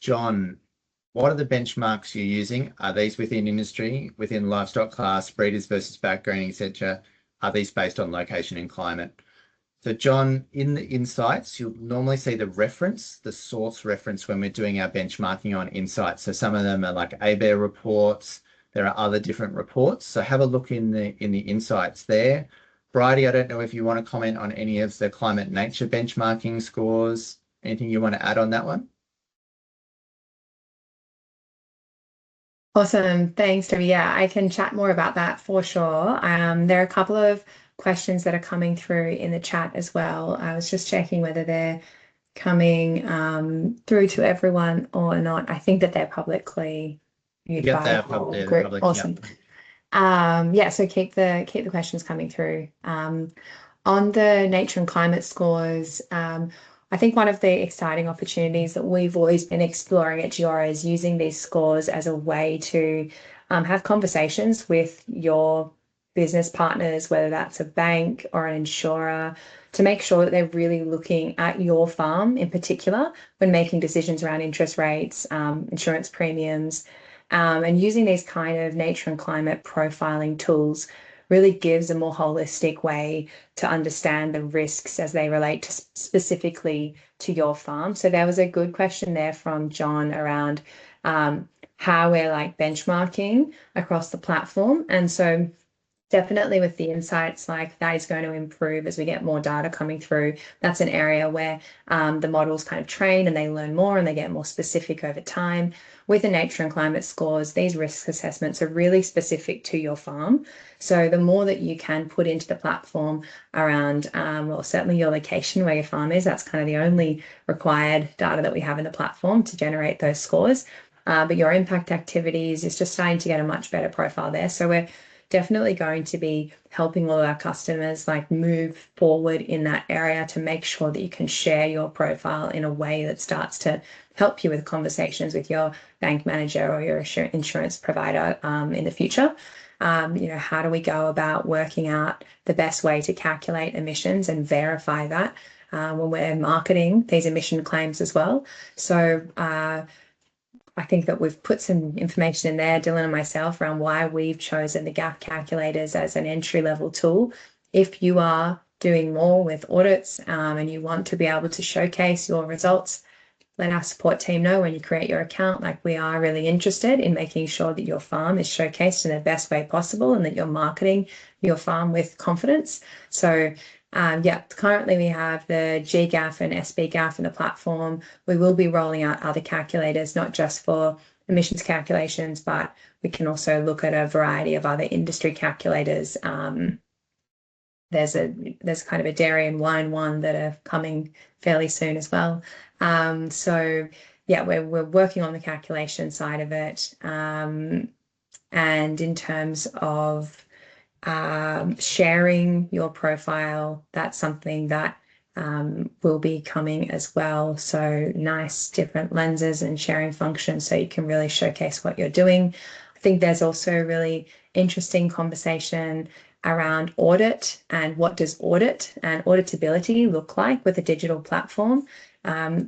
John, what are the benchmarks you're using? Are these within industry, within livestock class, breeders versus backgrading, etc.? Are these based on location and climate? So John, in the insights, you'll normally see the reference, the source reference when we're doing our benchmarking on insights. So some of them are like ABARE reports. There are other different reports. So have a look in the insights there. Bridie, I don't know if you want to comment on any of the climate nature benchmarking scores. Anything you want to add on that one? Awesome. Thanks, Toby. Yeah, I can chat more about that for sure. There are a couple of questions that are coming through in the chat as well. I was just checking whether they're coming through to everyone or not. I think that they're publicly viewed Yep, by they're the they're group. public. Awesome. Yep. Yeah, so keep the questions coming through. On the nature and climate scores, I think one of the exciting opportunities that we've always been exploring at Giora is using these scores as a way to have conversations with your business partners, whether that's a bank or an insurer, to make sure that they're really looking at your farm in particular when making decisions around interest rates, insurance premiums, and using these kind of nature and climate profiling tools really gives a more holistic way to understand the risks as they relate to specifically to your farm. So there was a good question there from John around how we're like benchmarking across the platform. And so definitely with the insights, like that is going to improve as we get more data coming through. That's an area where the models kind of train and they learn more and they get more specific over time. With the nature and climate scores, these risk assessments are really specific to your farm. So the more that you can put into the platform around, well, certainly your location where your farm is, that's kind of the only required data that we have in the platform to generate those scores. But your impact activities is just starting to get a much better profile there. So we're definitely going to be helping all of our customers like move forward in that area to make sure that you can share your profile in a way that starts to help you with conversations with your bank manager or your insurance provider in the future. How do we go about working out the best way to calculate emissions and verify that when we're marketing these emission claims as well? So I think that we've put some information in there, Dylan and myself, around why we've chosen the gap calculators as an entry-level tool. If you are doing more with audits and you want to be able to showcase your results, let our support team know when you create your account. Like, we are really interested in making sure that your farm is showcased in the best way possible and that you're marketing your farm with confidence. So yeah, currently we have the GGAF and SBGAF in the platform. We will be rolling out other calculators, not just for emissions calculations, but we can also look at a variety of other industry calculators. There's kind of a dairy and wine one that are coming fairly soon as well. So yeah, we're working on the calculation side of it. And in terms of sharing your profile, that's something that will be coming as well. So nice different lenses and sharing functions so you can really showcase what you're doing. I think there's also a really interesting conversation around audit and what does audit and auditability look like with a digital platform.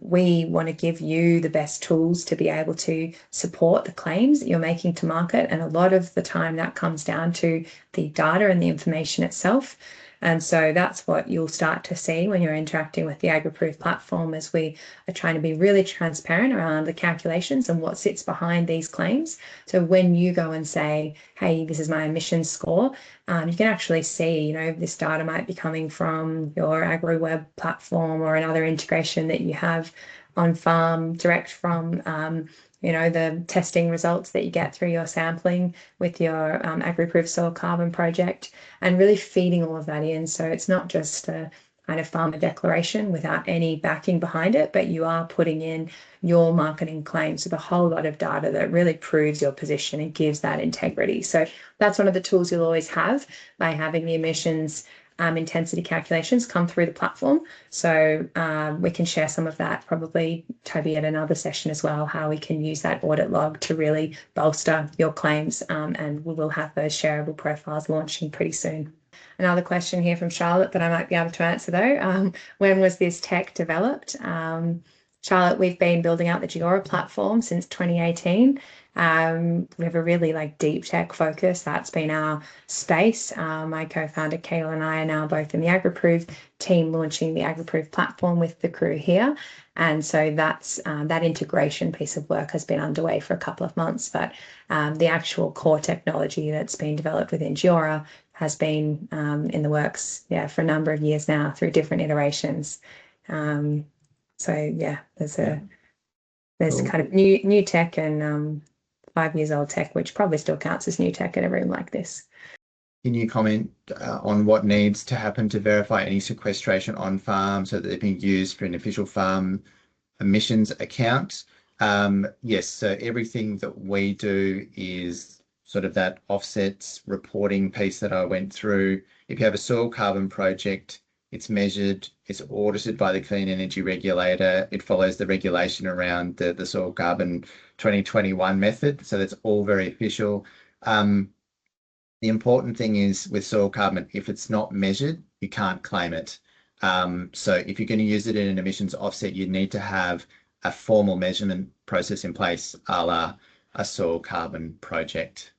We want to give you the best tools to be able to support the claims that you're making to market. And a lot of the time that comes down to the data and the information itself. And so that's what you'll start to see when you're interacting with the AgriProof platform, as we are trying to be really transparent around the calculations and what sits behind these claims. So when you go and say, hey, this is my emissions score, you can actually see, this data might be coming from your AgriWeb platform or another integration that you have on farm, direct from the testing results that you get through your sampling with your AgriProof soil carbon project, and really feeding all of that in. So it's not just a kind of farmer declaration without any backing behind it, but you are putting in your marketing claims with a whole lot of data that really proves your position and gives that integrity. So that's one of the tools you'll always have by having the emissions intensity calculations come through the platform. So we can share some of that, probably, Toby, at another session as well, how we can use that audit log to really bolster your claims, and we will have those shareable profiles launching pretty soon. Another question here from Charlotte that I might be able to answer though. When was this tech developed? Charlotte, we've been building out the Geora platform since 2018. We have a really like deep tech focus. That's been our space. My co-founder Kayla and I are now both in the AgriProve team launching the AgriProve platform with the crew here. And so that's that integration piece of work has been underway for a couple of months, but the actual core technology that's been developed within Geora has been in the works, for a number of years now through different iterations. So yeah, there's Cool. kind of new tech and 5 years old tech, which probably still counts as new tech in a room like this. Can you comment on what needs to happen to verify any sequestration on farm so that they're being used for an official farm emissions account? Yes, so everything that we do is sort of that offsets reporting piece that I went through. If you have a soil carbon project, it's measured, it's audited by the Clean Energy Regulator. It follows the regulation around the soil carbon 2021 method. So that's all very official. The important thing is with soil carbon, if it's not measured, you can't claim it. So if you're going to use it in an emissions offset, you need to have a formal measurement process in place, a la a soil carbon project.